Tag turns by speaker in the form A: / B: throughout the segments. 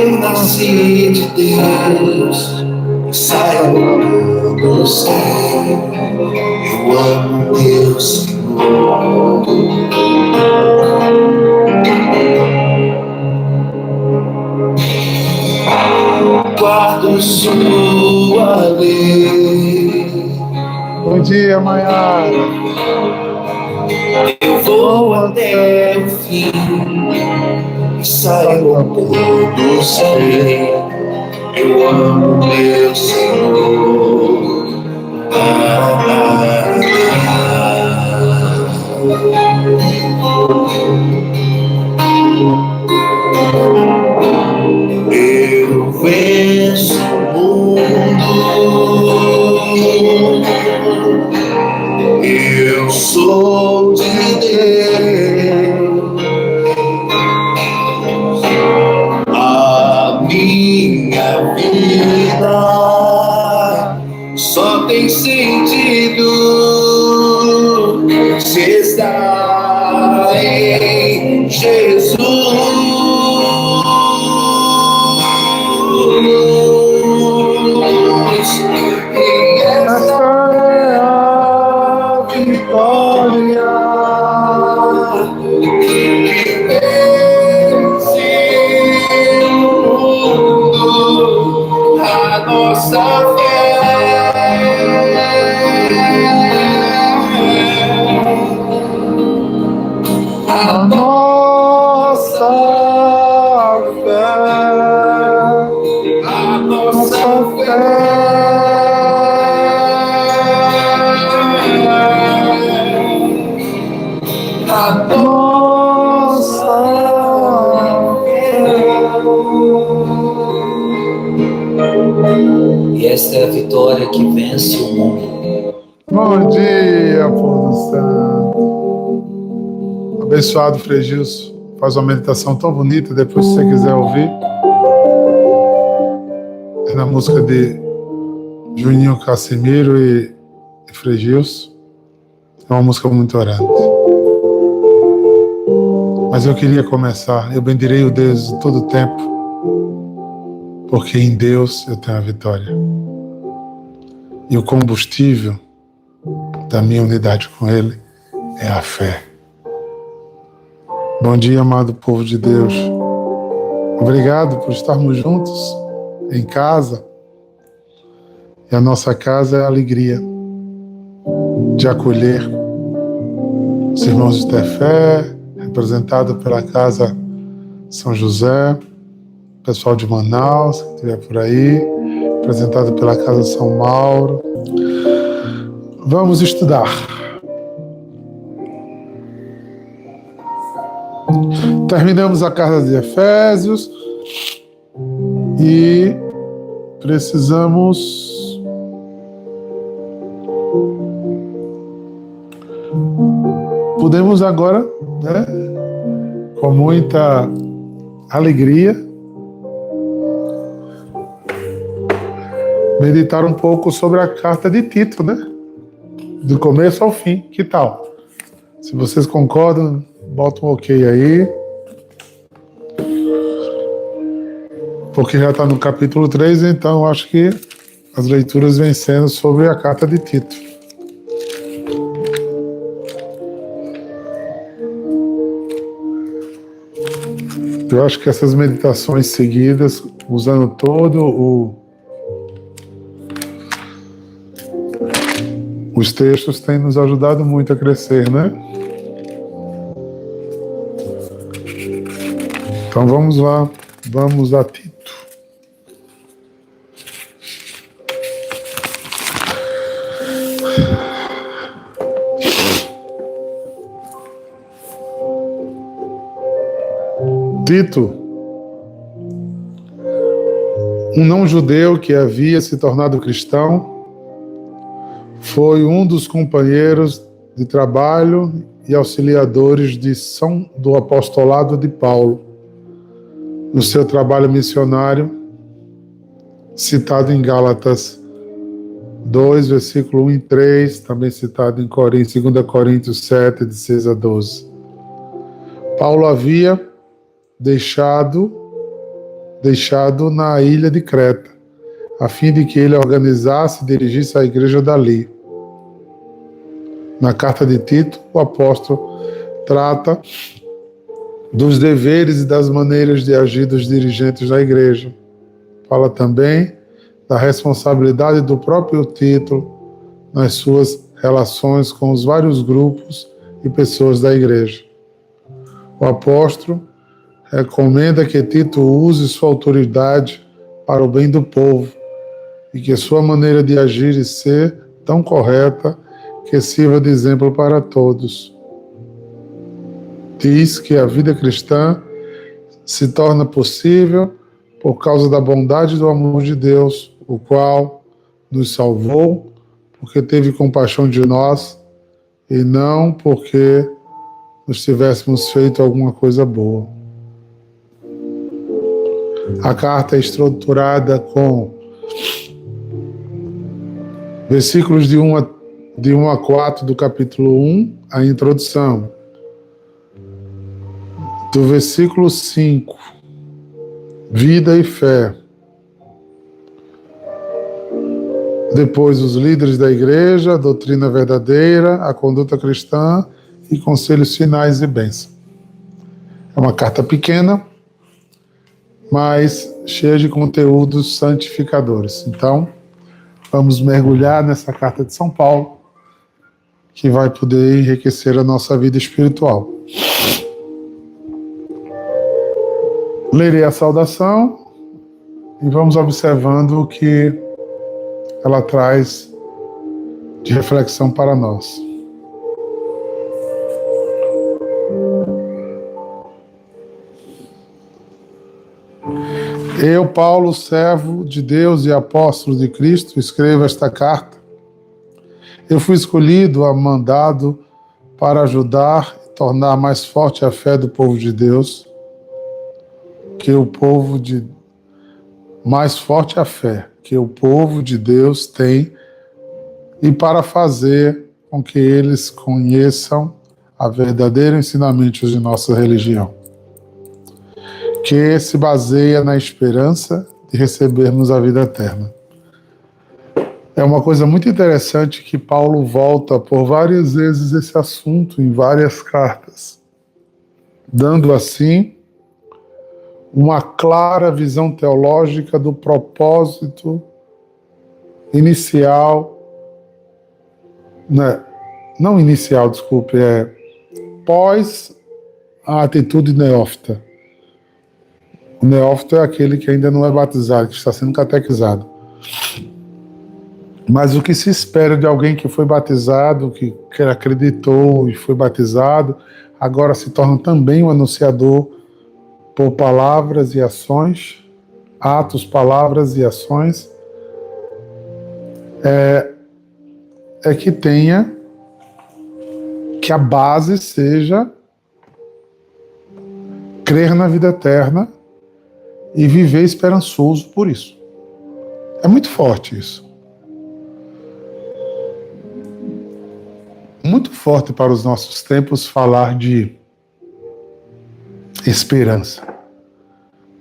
A: Eu nasci de Deus, saio do céu. Eu amo meu Senhor. Guardo sua lei.
B: Bom dia, Maiara.
A: Eu vou até o fim e saio do céu. Eu amo meu Senhor. Eu venço o mundo. Eu sou de Deus. A minha vida só tem sentido se está em Jesus. E essa é a vitória que vence o mundo, a nossa fé. A nossa fé, a nossa fé, a nossa fé. E esta é a vitória que vence o mundo.
B: Bom dia, povo santo. Abençoado Frei Gilson. Faz uma meditação tão bonita, depois se você quiser ouvir. É na música de Juninho Casimiro e Frei Gilson. É uma música muito orante. Mas eu queria começar. Eu bendirei o Deus de todo o tempo, porque em Deus eu tenho a vitória. E o combustível da minha unidade com Ele é a fé. Bom dia, amado povo de Deus. Obrigado por estarmos juntos em casa. E a nossa casa é a alegria de acolher os irmãos de Tefé, representado pela Casa São José, pessoal de Manaus, que estiver por aí, representado pela Casa São Mauro. Vamos estudar. Terminamos a carta de Efésios e precisamos podemos agora, né, com muita alegria, meditar um pouco sobre a carta de Tito, né? Do começo ao fim. Que tal? Se vocês concordam, bota um ok aí. Porque já está no capítulo 3, então acho que as leituras vêm sendo sobre a carta de Tito. Eu acho que essas meditações seguidas, usando todo os textos, têm nos ajudado muito a crescer, né? Então vamos lá, vamos a Tito. Tito, um não-judeu que havia se tornado cristão, foi um dos companheiros de trabalho e auxiliadores do apostolado de Paulo, no seu trabalho missionário, citado em Gálatas 2, versículo 1 e 3, também citado em 2 Coríntios 7, de 6 a 12. Paulo havia deixado deixado na ilha de Creta, a fim de que ele organizasse e dirigisse a igreja dali. Na carta de Tito, o apóstolo trata dos deveres e das maneiras de agir dos dirigentes da igreja. Fala também da responsabilidade do próprio Tito nas suas relações com os vários grupos e pessoas da igreja. O apóstolo recomenda que Tito use sua autoridade para o bem do povo e que sua maneira de agir e ser tão correta que sirva de exemplo para todos. Diz que a vida cristã se torna possível por causa da bondade e do amor de Deus, o qual nos salvou porque teve compaixão de nós e não porque nós tivéssemos feito alguma coisa boa. A carta é estruturada com versículos de 1 a 4 do capítulo 1, a introdução. Do versículo 5, vida e fé. Depois, os líderes da igreja, a doutrina verdadeira, a conduta cristã e conselhos finais e bênção. É uma carta pequena, mas cheia de conteúdos santificadores. Então, vamos mergulhar nessa carta de São Paulo, que vai poder enriquecer a nossa vida espiritual. Lerei a saudação e vamos observando o que ela traz de reflexão para nós. Eu, Paulo, servo de Deus e apóstolo de Cristo, escrevo esta carta. Eu fui escolhido, mandado para ajudar e tornar mais forte a fé do povo de Deus, mais forte a fé que o povo de Deus tem e para fazer com que eles conheçam a verdadeiro ensinamento de nossa religião, que se baseia na esperança de recebermos a vida eterna. É uma coisa muito interessante que Paulo volta por várias vezes esse assunto em várias cartas, dando assim uma clara visão teológica do propósito inicial, pós a atitude neófita. O neófito é aquele que ainda não é batizado, que está sendo catequizado. Mas o que se espera de alguém que foi batizado, que acreditou e foi batizado, agora se torna também um anunciador por palavras e ações, atos, palavras e ações, que a base seja crer na vida eterna e viver esperançoso por isso. É muito forte isso. Muito forte para os nossos tempos falar de esperança.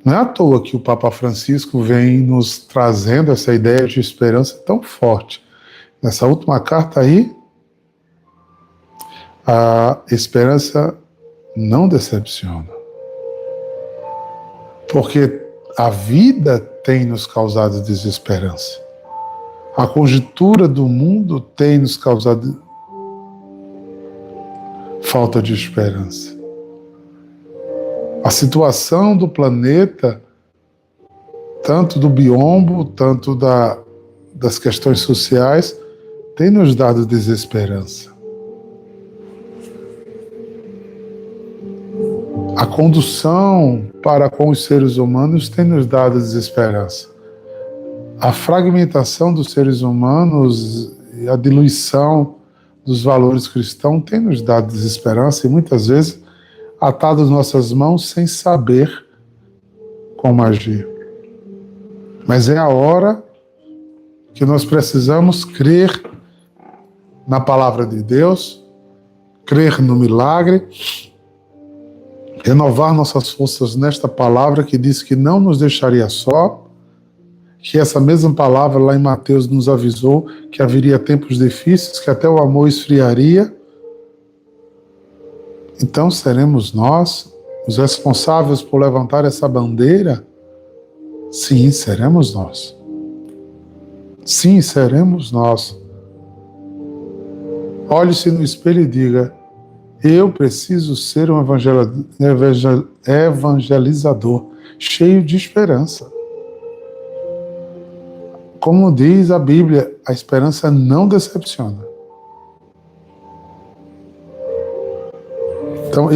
B: Não é à toa que o Papa Francisco vem nos trazendo essa ideia de esperança tão forte. Nessa última carta aí, a esperança não decepciona. Porque a vida tem nos causado desesperança. A conjuntura do mundo tem nos causado falta de esperança. A situação do planeta, tanto do biombo, tanto das questões sociais, tem nos dado desesperança. A condução para com os seres humanos tem nos dado desesperança. A fragmentação dos seres humanos e a diluição dos valores cristãos tem nos dado desesperança e muitas vezes atados nossas mãos sem saber como agir. Mas é a hora que nós precisamos crer na palavra de Deus, crer no milagre, renovar nossas forças nesta palavra que diz que não nos deixaria só, que essa mesma palavra lá em Mateus nos avisou que haveria tempos difíceis, que até o amor esfriaria. Então seremos nós os responsáveis por levantar essa bandeira? Sim, seremos nós. Sim, seremos nós. Olhe-se no espelho e diga: eu preciso ser um evangelizador, cheio de esperança. Como diz a Bíblia, a esperança não decepciona. Então,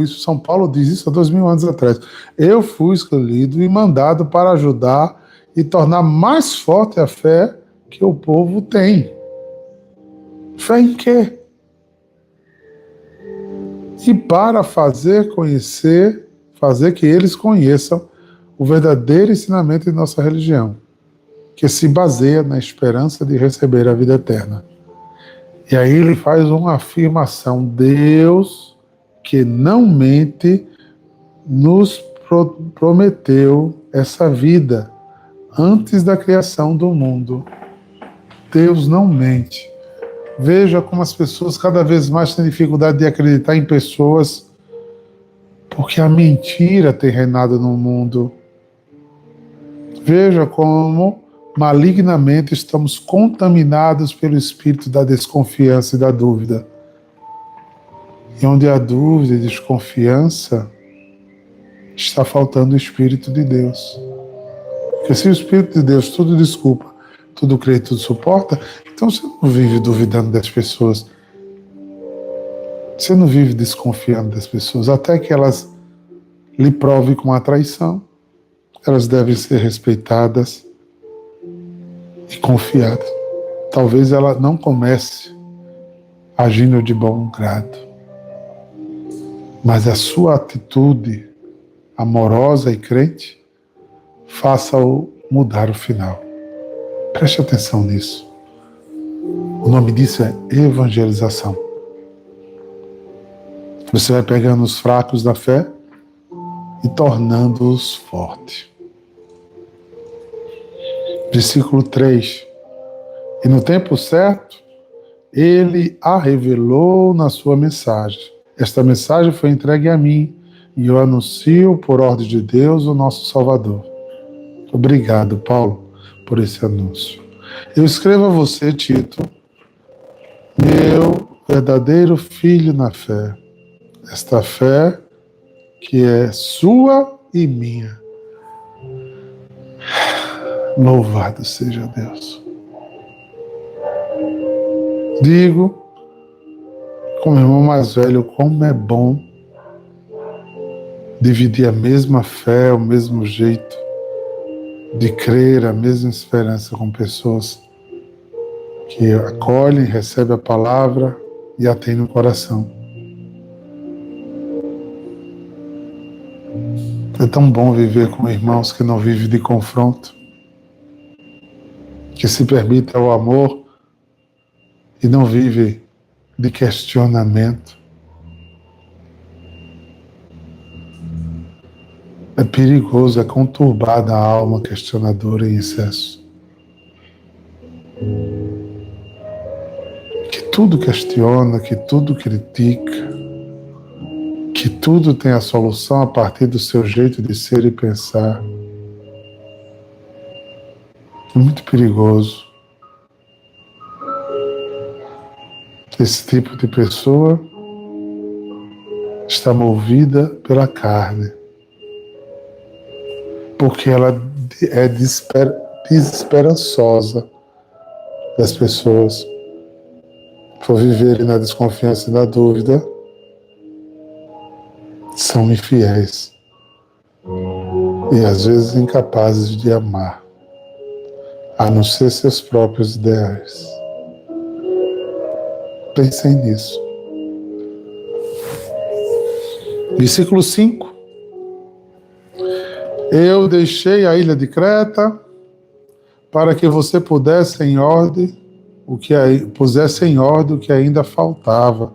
B: São Paulo diz isso há 2000 anos atrás, eu fui escolhido e mandado para ajudar e tornar mais forte a fé que o povo tem. Fé em quê? E para fazer que eles conheçam o verdadeiro ensinamento de nossa religião, que se baseia na esperança de receber a vida eterna. E aí ele faz uma afirmação: Deus, que não mente, nos prometeu essa vida antes da criação do mundo. Deus não mente. Veja como as pessoas cada vez mais têm dificuldade de acreditar em pessoas, porque a mentira tem reinado no mundo. Veja como malignamente estamos contaminados pelo espírito da desconfiança e da dúvida. E onde há dúvida e desconfiança, está faltando o Espírito de Deus. Porque se o Espírito de Deus tudo desculpa, tudo crê e tudo suporta, então você não vive duvidando das pessoas. Você não vive desconfiando das pessoas, até que elas lhe provem com a traição. Elas devem ser respeitadas e confiadas. Talvez ela não comece agindo de bom grado, mas a sua atitude amorosa e crente faça-o mudar o final. Preste atenção nisso. O nome disso é evangelização. Você vai pegando os fracos da fé e tornando-os fortes. Versículo 3. E no tempo certo, ele a revelou na sua mensagem. Esta mensagem foi entregue a mim e eu anuncio por ordem de Deus, o nosso Salvador. Obrigado, Paulo, por esse anúncio. Eu escrevo a você, Tito, meu verdadeiro filho na fé. Esta fé que é sua e minha. Louvado seja Deus. Digo, como irmão mais velho, como é bom dividir a mesma fé, o mesmo jeito de crer, a mesma esperança com pessoas que acolhem, recebem a palavra e a têm no coração. É tão bom viver com irmãos que não vivem de confronto, que se permitem ao amor e não vivem de questionamento. É perigoso, é conturbada a alma questionadora em excesso. Que tudo questiona, que tudo critica, que tudo tem a solução a partir do seu jeito de ser e pensar. É muito perigoso. Esse tipo de pessoa está movida pela carne, porque ela é desesperançosa das pessoas. Por viverem na desconfiança e na dúvida, são infiéis e às vezes incapazes de amar, a não ser seus próprios ideais. Pensem nisso. Versículo 5. Eu deixei a ilha de Creta para que você pusesse em ordem o que ainda faltava.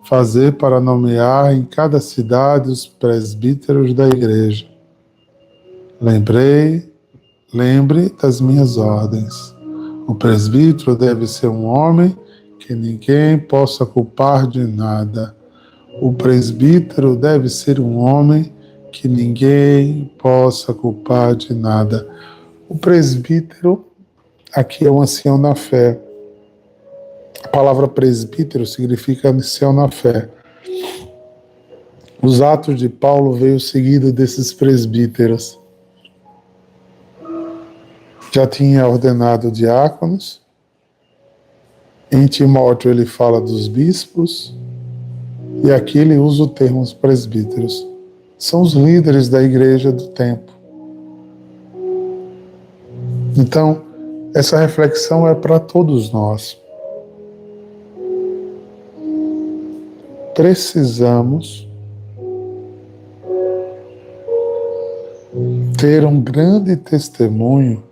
B: fazer para nomear em cada cidade os presbíteros da igreja. Lembre das minhas ordens. O presbítero deve ser um homem que ninguém possa culpar de nada. O presbítero deve ser um homem que ninguém possa culpar de nada. O presbítero aqui é um ancião na fé. A palavra presbítero significa ancião na fé. Os Atos de Paulo veio seguido desses presbíteros. Já tinha ordenado diáconos. Em Timóteo ele fala dos bispos. E aqui ele usa o termo os presbíteros. São os líderes da igreja do tempo. Então, essa reflexão é para todos nós. Precisamos ter um grande testemunho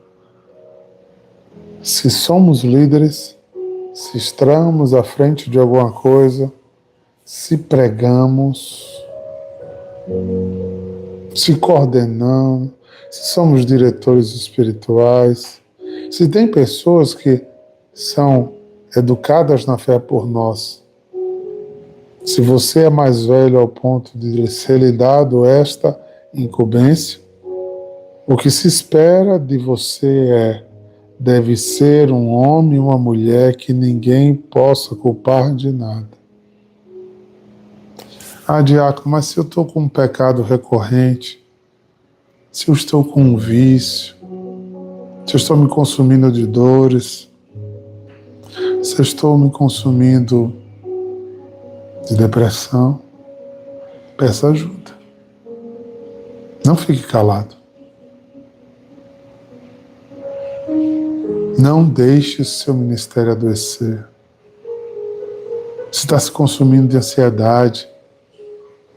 B: se somos líderes, se estamos à frente de alguma coisa, se pregamos, se coordenamos, se somos diretores espirituais, se tem pessoas que são educadas na fé por nós. Se você é mais velho ao ponto de ser lhe dado esta incumbência, o que se espera de você deve ser um homem e uma mulher que ninguém possa culpar de nada. Diácono, mas se eu estou com um pecado recorrente, se eu estou com um vício, se eu estou me consumindo de dores, se eu estou me consumindo de depressão, peça ajuda. Não fique calado. Não deixe seu ministério adoecer. Se está se consumindo de ansiedade,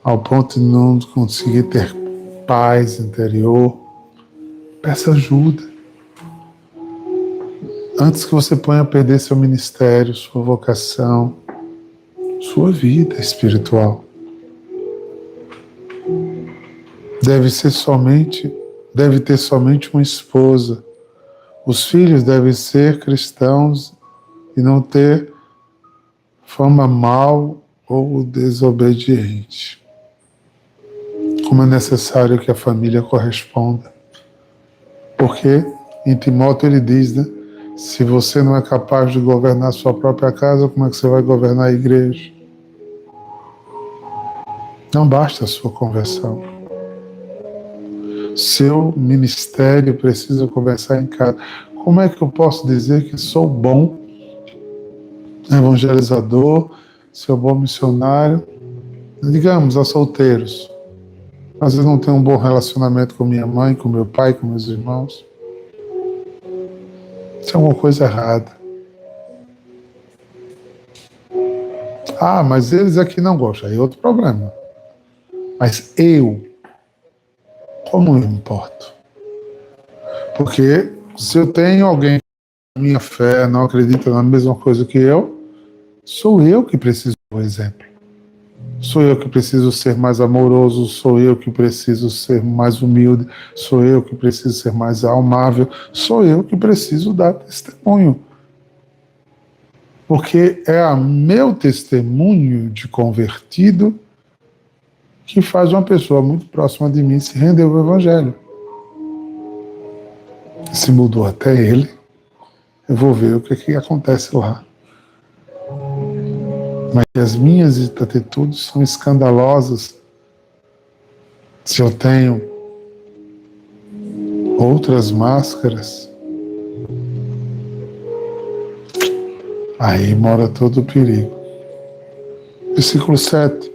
B: ao ponto de não conseguir ter paz interior, peça ajuda. Antes que você ponha a perder seu ministério, sua vocação, sua vida espiritual. Deve ter somente uma esposa. Os filhos devem ser cristãos e não ter fama mal ou desobediente. Como é necessário que a família corresponda. Porque em Timóteo ele diz, né? Se você não é capaz de governar a sua própria casa, como é que você vai governar a igreja? Não basta a sua conversão. Seu ministério precisa começar em casa. Como é que eu posso dizer que sou bom evangelizador, sou bom missionário? Digamos, a solteiros. Às vezes não tenho um bom relacionamento com minha mãe, com meu pai, com meus irmãos. Isso é uma coisa errada. Mas eles aqui não gostam. Aí é outro problema. Mas como eu me importo? Porque se eu tenho alguém que minha fé não acredita na mesma coisa que eu, sou eu que preciso do exemplo. Sou eu que preciso ser mais amoroso, sou eu que preciso ser mais humilde, sou eu que preciso ser mais amável, sou eu que preciso dar testemunho. Porque é o meu testemunho de convertido que faz uma pessoa muito próxima de mim se render ao Evangelho. Se mudou até ele, eu vou ver o que acontece lá. Mas as minhas atitudes são escandalosas se eu tenho outras máscaras. Aí mora todo o perigo. Versículo 7.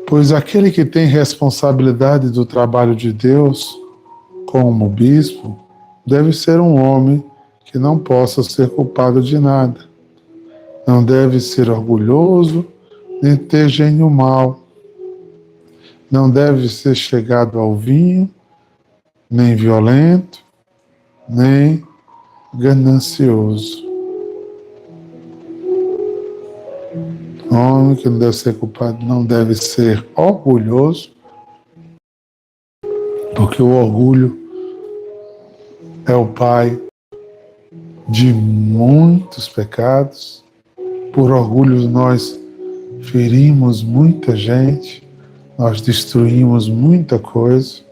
B: Pois aquele que tem responsabilidade do trabalho de Deus, como bispo, deve ser um homem que não possa ser culpado de nada. Não deve ser orgulhoso, nem ter gênio mau. Não deve ser chegado ao vinho, nem violento, nem ganancioso. Homem que não deve ser culpado não deve ser orgulhoso, porque o orgulho é o pai de muitos pecados. Por orgulho nós ferimos muita gente, nós destruímos muita coisa.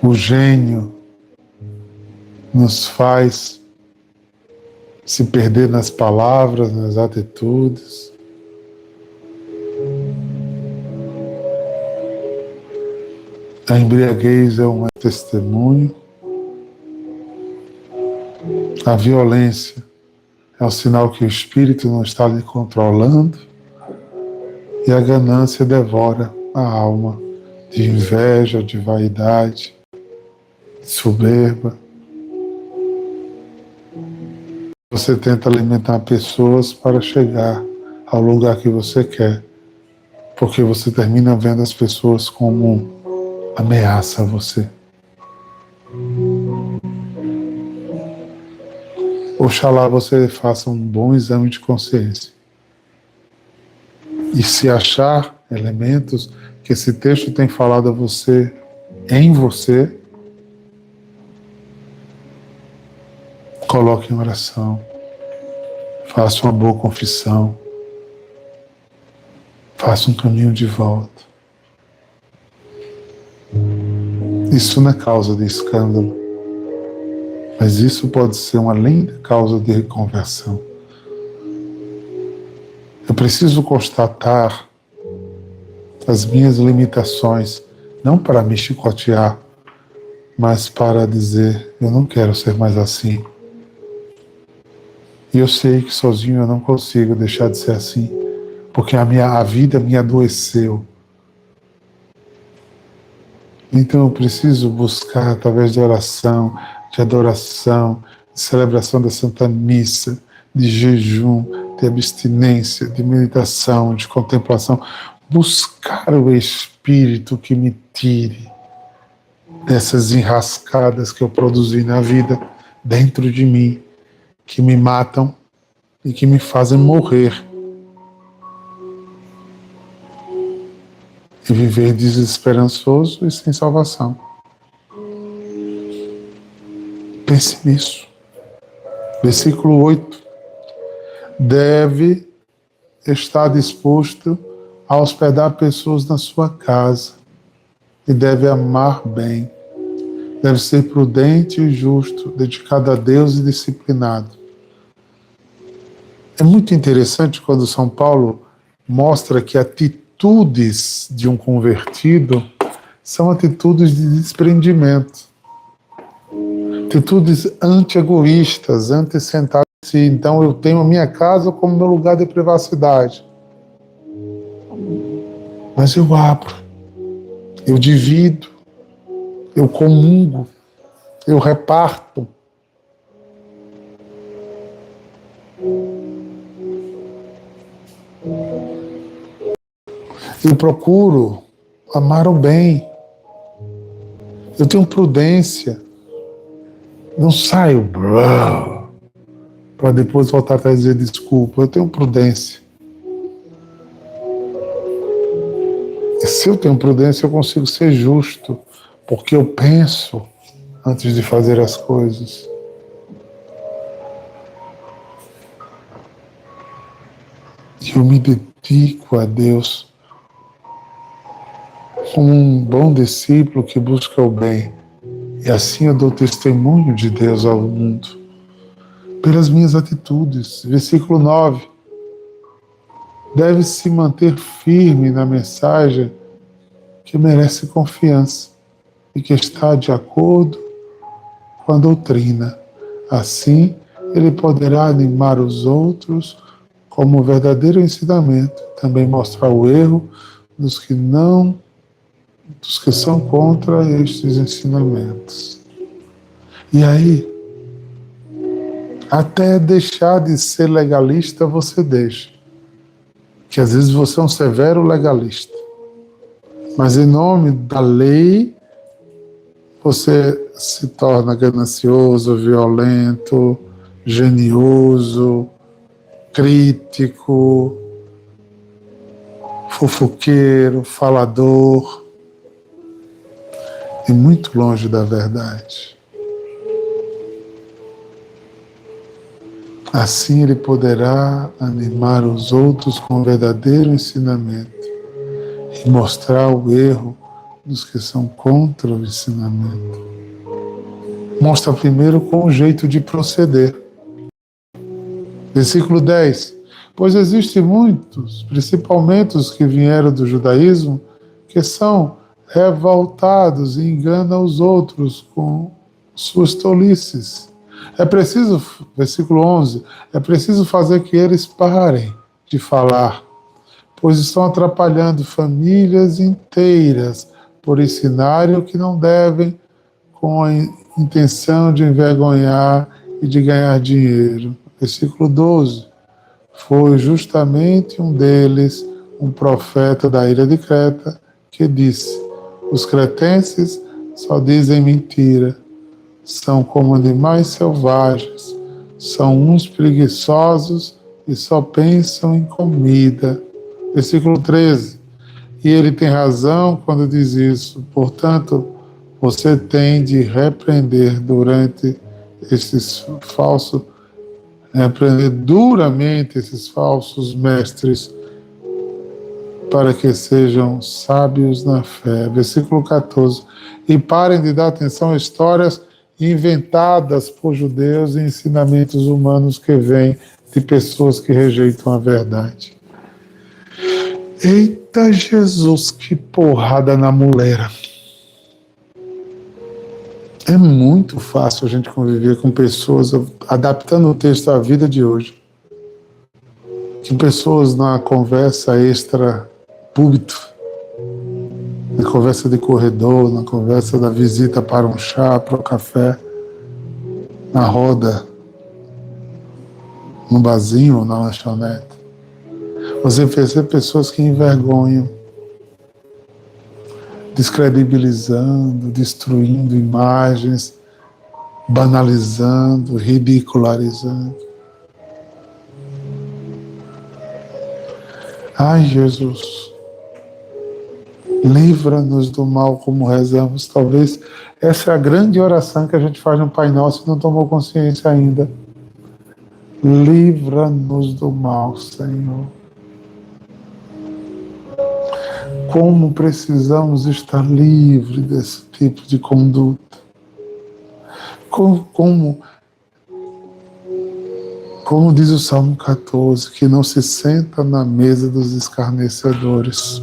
B: O gênio nos faz se perder nas palavras, nas atitudes. A embriaguez é um testemunho. A violência é um sinal que o espírito não está lhe controlando. E a ganância devora a alma de inveja, de vaidade, de soberba. Você tenta alimentar pessoas para chegar ao lugar que você quer, porque você termina vendo as pessoas como ameaça a você. Oxalá você faça um bom exame de consciência. E se achar elementos que esse texto tem falado a você, em você, coloque em oração. Faça uma boa confissão. Faça um caminho de volta. Isso não é causa de escândalo, mas isso pode ser uma linda causa de reconversão. Eu preciso constatar as minhas limitações, não para me chicotear, mas para dizer, eu não quero ser mais assim. E eu sei que sozinho eu não consigo deixar de ser assim, porque a vida me adoeceu. Então eu preciso buscar, através de oração, de adoração, de celebração da Santa Missa, de jejum, de abstinência, de meditação, de contemplação, buscar o Espírito que me tire dessas enrascadas que eu produzi na vida dentro de mim, que me matam e que me fazem morrer. E viver desesperançoso e sem salvação. Pense nisso. Versículo 8. Deve estar disposto a hospedar pessoas na sua casa e deve amar bem. Deve ser prudente e justo, dedicado a Deus e disciplinado. É muito interessante quando São Paulo mostra que atitudes de um convertido são atitudes de desprendimento, atitudes anti-egoístas, anti-centradas em si. Então eu tenho a minha casa como meu lugar de privacidade, mas eu abro, eu divido, eu comungo, eu reparto. Eu procuro amar o bem. Eu tenho prudência. Não saio para depois voltar a dizer desculpa. Eu tenho prudência. E se eu tenho prudência, eu consigo ser justo, porque eu penso antes de fazer as coisas. E eu me dedico a Deus como um bom discípulo que busca o bem. E assim eu dou testemunho de Deus ao mundo, pelas minhas atitudes. Versículo 9. Deve se manter firme na mensagem que merece confiança e que está de acordo com a doutrina. Assim, ele poderá animar os outros como um verdadeiro ensinamento, também mostrar o erro dos que são contra estes ensinamentos. E aí, até deixar de ser legalista você deixa. Que às vezes você é um severo legalista. Mas em nome da lei, você se torna ganancioso, violento, genioso, crítico, fofoqueiro, falador, e muito longe da verdade. Assim ele poderá animar os outros com o verdadeiro ensinamento e mostrar o erro dos que são contra o ensinamento. Mostra primeiro com o jeito de proceder. Versículo 10. Pois existem muitos, principalmente os que vieram do judaísmo, que são revoltados e enganam os outros com suas tolices. É preciso, versículo 11, é preciso fazer que eles parem de falar, pois estão atrapalhando famílias inteiras por ensinarem o que não devem, com a intenção de envergonhar e de ganhar dinheiro. Versículo 12. Foi justamente um deles, um profeta da ilha de Creta, que disse: os cretenses só dizem mentira, são como animais selvagens, são uns preguiçosos e só pensam em comida. Versículo 13. E ele tem razão quando diz isso. Portanto, você tem de repreender repreender duramente esses falsos mestres, para que sejam sábios na fé. Versículo 14. E parem de dar atenção a histórias inventadas por judeus e ensinamentos humanos que vêm de pessoas que rejeitam a verdade. Eita Jesus, que porrada na mulera. É muito fácil a gente conviver com pessoas, adaptando o texto à vida de hoje, que pessoas na conversa extra púlpito, na conversa de corredor, na conversa da visita para um chá, para o café, na roda, no barzinho ou na lanchonete. Você percebe pessoas que envergonham, descredibilizando, destruindo imagens, banalizando, ridicularizando. Ai, Jesus, livra-nos do mal como rezamos. Talvez essa é a grande oração que a gente faz no Pai Nosso e não tomou consciência ainda. Livra-nos do mal, Senhor. Como precisamos estar livres desse tipo de conduta. Como diz o Salmo 14, que não se senta na mesa dos escarnecedores.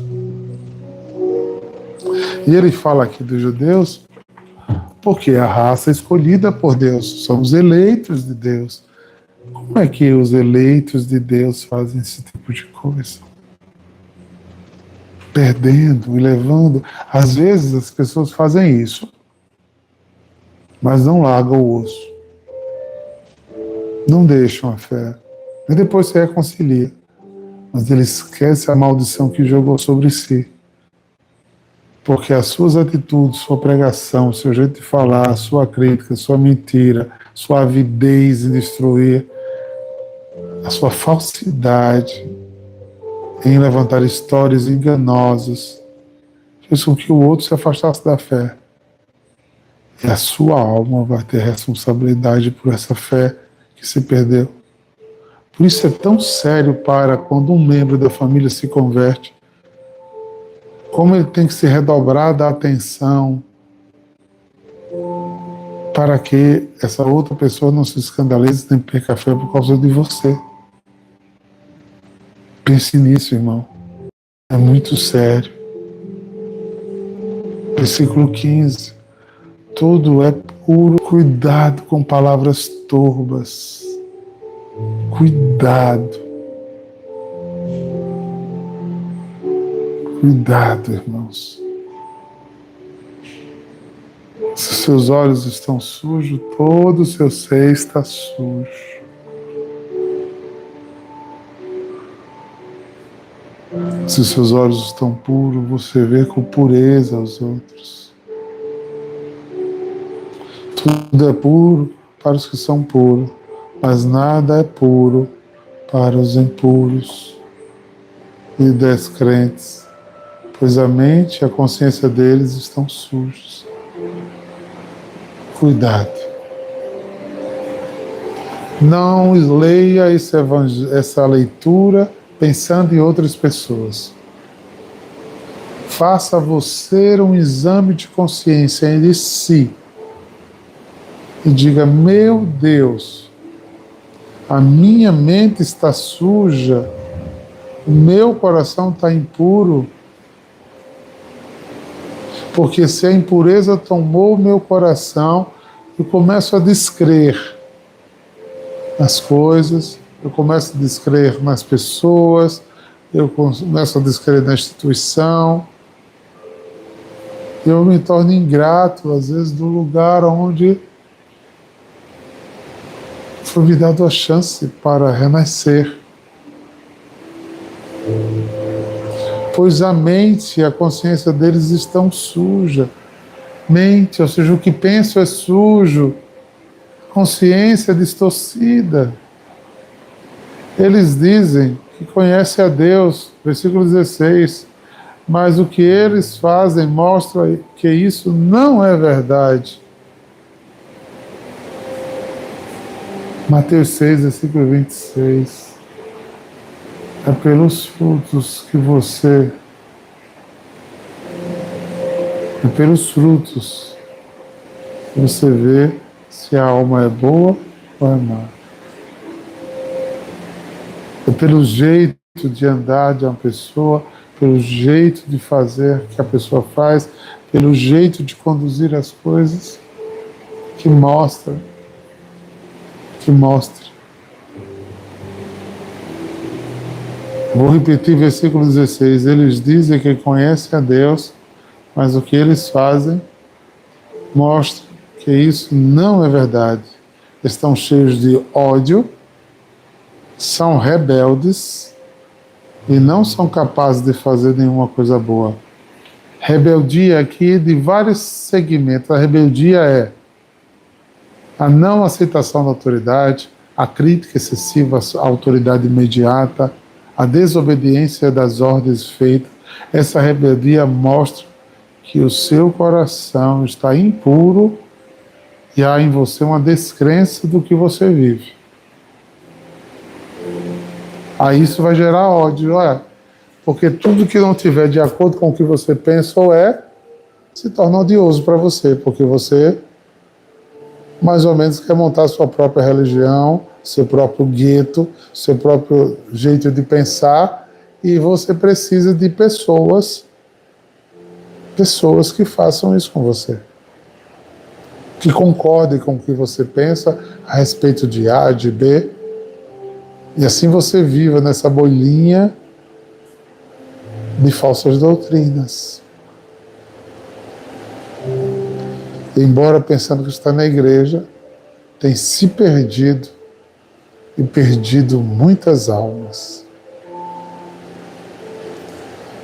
B: E ele fala aqui dos judeus, porque a raça escolhida por Deus, somos eleitos de Deus. Como é que os eleitos de Deus fazem esse tipo de coisa? Perdendo e levando. Às vezes as pessoas fazem isso, mas não largam o osso. Não deixam a fé. E depois se reconcilia. Mas ele esquece a maldição que jogou sobre si. Porque as suas atitudes, sua pregação, seu jeito de falar, sua crítica, sua mentira, sua avidez em destruir, a sua falsidade em levantar histórias enganosas, fez com que o outro se afastasse da fé. E a sua alma vai ter responsabilidade por essa fé que se perdeu. Por isso é tão sério para quando um membro da família se converte, como ele tem que se redobrar da atenção para que essa outra pessoa não se escandalize nem perca a fé por causa de você. Pense nisso, irmão. É muito sério. Versículo 15. Tudo é puro. Cuidado com palavras torvas. Cuidado. Cuidado, irmãos. Se seus olhos estão sujos, todo o seu ser está sujo. Se seus olhos estão puros, você vê com pureza os outros. Tudo é puro para os que são puros, mas nada é puro para os impuros e descrentes, pois a mente e a consciência deles estão sujos. Cuidado. Não leia essa leitura pensando em outras pessoas. Faça você um exame de consciência de si. E diga: meu Deus, a minha mente está suja, o meu coração está impuro, porque se a impureza tomou o meu coração, eu começo a descrer nas coisas, eu começo a descrer nas pessoas, eu começo a descrer na instituição, eu me torno ingrato, às vezes, do lugar onde foi me dado a chance para renascer. Pois a mente e a consciência deles estão sujas. Mente, ou seja, o que penso é sujo. Consciência distorcida. Eles dizem que conhecem a Deus, versículo 16, mas o que eles fazem mostra que isso não é verdade. Mateus 6, versículo 26. É pelos frutos que você... É pelos frutos que você vê se a alma é boa ou é má. É pelo jeito de andar de uma pessoa, pelo jeito de fazer que a pessoa faz, pelo jeito de conduzir as coisas, que mostra. Vou repetir versículo 16. Eles dizem que conhecem a Deus, mas o que eles fazem mostra que isso não é verdade. Estão cheios de ódio, são rebeldes e não são capazes de fazer nenhuma coisa boa. Rebeldia aqui de vários segmentos. A rebeldia é a não aceitação da autoridade, a crítica excessiva à autoridade imediata, a desobediência das ordens feitas. Essa rebeldia mostra que o seu coração está impuro e há em você uma descrença do que você vive. Aí isso vai gerar ódio, porque tudo que não tiver de acordo com o que você pensa ou se torna odioso para você, porque você mais ou menos quer montar sua própria religião, seu próprio gueto, seu próprio jeito de pensar, e você precisa de pessoas que façam isso com você, que concordem com o que você pensa a respeito de A, de B, e assim você viva nessa bolinha de falsas doutrinas. Embora pensando que está na igreja, tem se perdido e perdido muitas almas.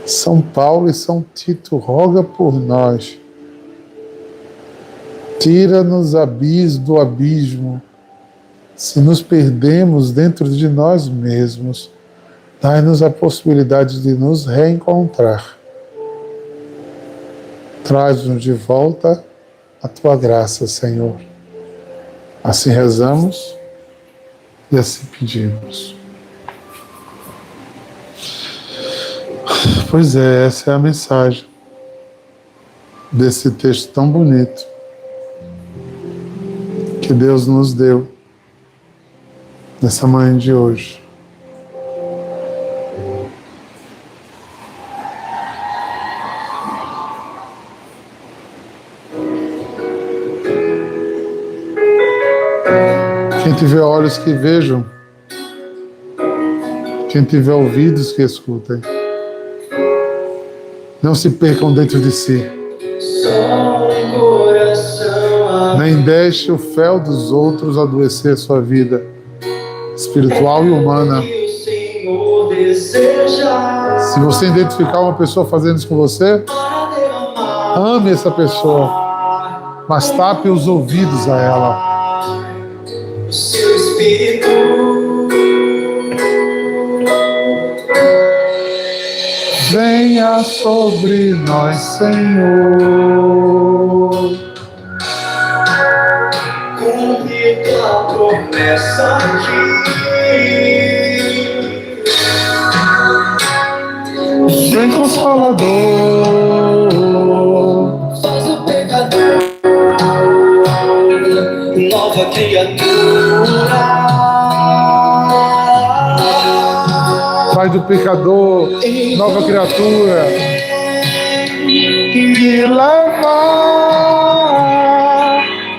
B: São Paulo e São Tito roga por nós. Tira-nos do abismo. Se nos perdemos dentro de nós mesmos, dai-nos a possibilidade de nos reencontrar. Traz-nos de volta a tua graça, Senhor. Assim rezamos e assim pedimos. Pois é, essa é a mensagem desse texto tão bonito que Deus nos deu nessa manhã de hoje. Quem tiver olhos que vejam, quem tiver ouvidos que escutem, não se percam dentro de si. Nem deixe o fel dos outros adoecer a sua vida espiritual e humana. Se você identificar uma pessoa fazendo isso com você, ame essa pessoa, mas tape os ouvidos a ela.
C: O seu espírito
B: venha sobre nós, Senhor.
A: Cumpre tua promessa aqui.
B: Vem Consolador,
A: Faz o pecador nova criatura.
B: faz do pecador nova criatura. Me levar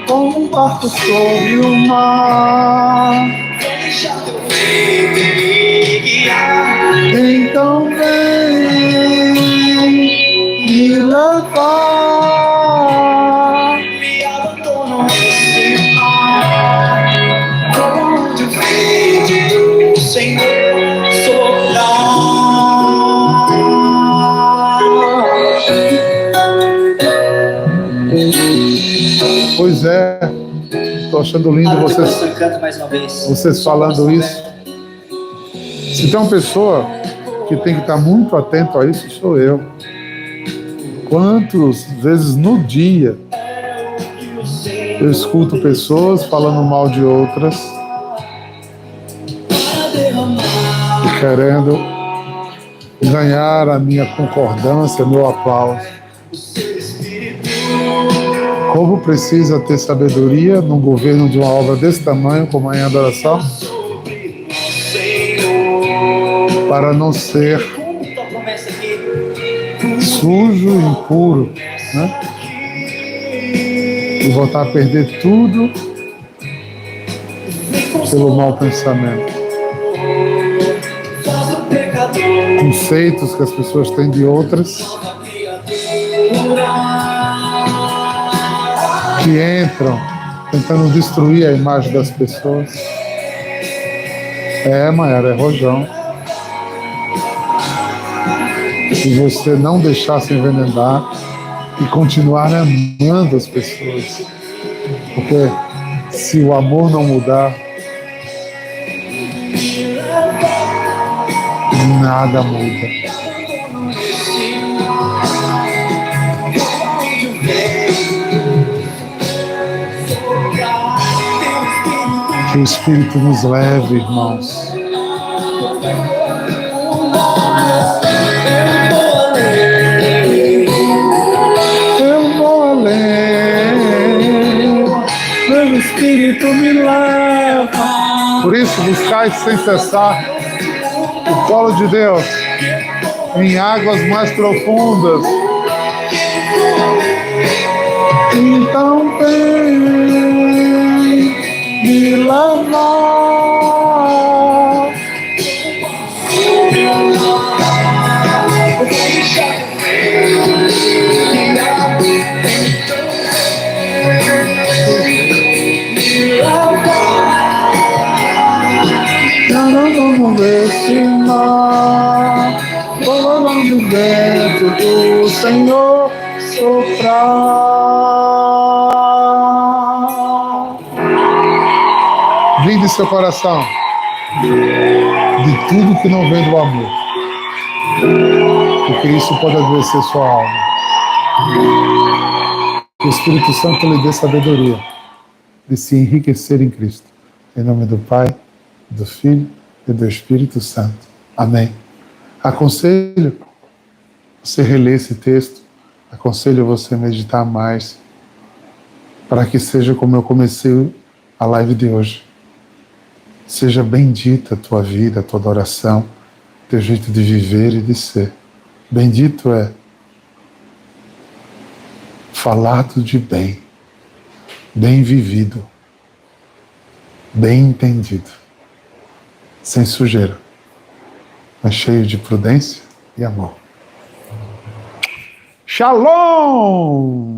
B: como um barco sobre o mar.
A: Deixa teu vento me guiar.
B: Então vem me levar.
A: Me abandono nesse mar. Onde o vento do Senhor soprar.
B: Pois é, estou achando lindo
A: Canta mais uma vez.
B: vocês falando isso. Se tem uma pessoa que tem que estar muito atento a isso, sou eu. Quantas vezes no dia eu escuto pessoas falando mal de outras e querendo ganhar a minha concordância, meu aplauso. Como precisa ter sabedoria num governo de uma obra desse tamanho, como é a adoração, para não ser sujo e impuro, né? E voltar a perder tudo pelo mau pensamento. Conceitos que as pessoas têm de outras, que entram tentando destruir a imagem das pessoas. Maiara, é rojão. Se você não deixar se envenenar e continuar amando as pessoas. Porque se o amor não mudar, nada muda. Que o Espírito nos leve, irmãos. Eu vou além, meu Espírito me leva. Por isso, buscai sem cessar o colo de Deus em águas mais profundas. Então vem me levar. Vamos nesse mar, falando dentro do Senhor soprar. Vinde seu coração de tudo que não vem do amor, porque isso pode adoecer sua alma. Que o Espírito Santo lhe dê sabedoria de se enriquecer em Cristo. Em nome do Pai, do Filho e do Espírito Santo. Amém. Aconselho você reler esse texto, aconselho você meditar mais, para que seja como eu comecei a live de hoje. Seja bendita a tua vida, a tua adoração, teu jeito de viver e de ser. Bendito é falado de bem, bem vivido, bem entendido, sem sujeira, mas cheio de prudência e amor. Shalom!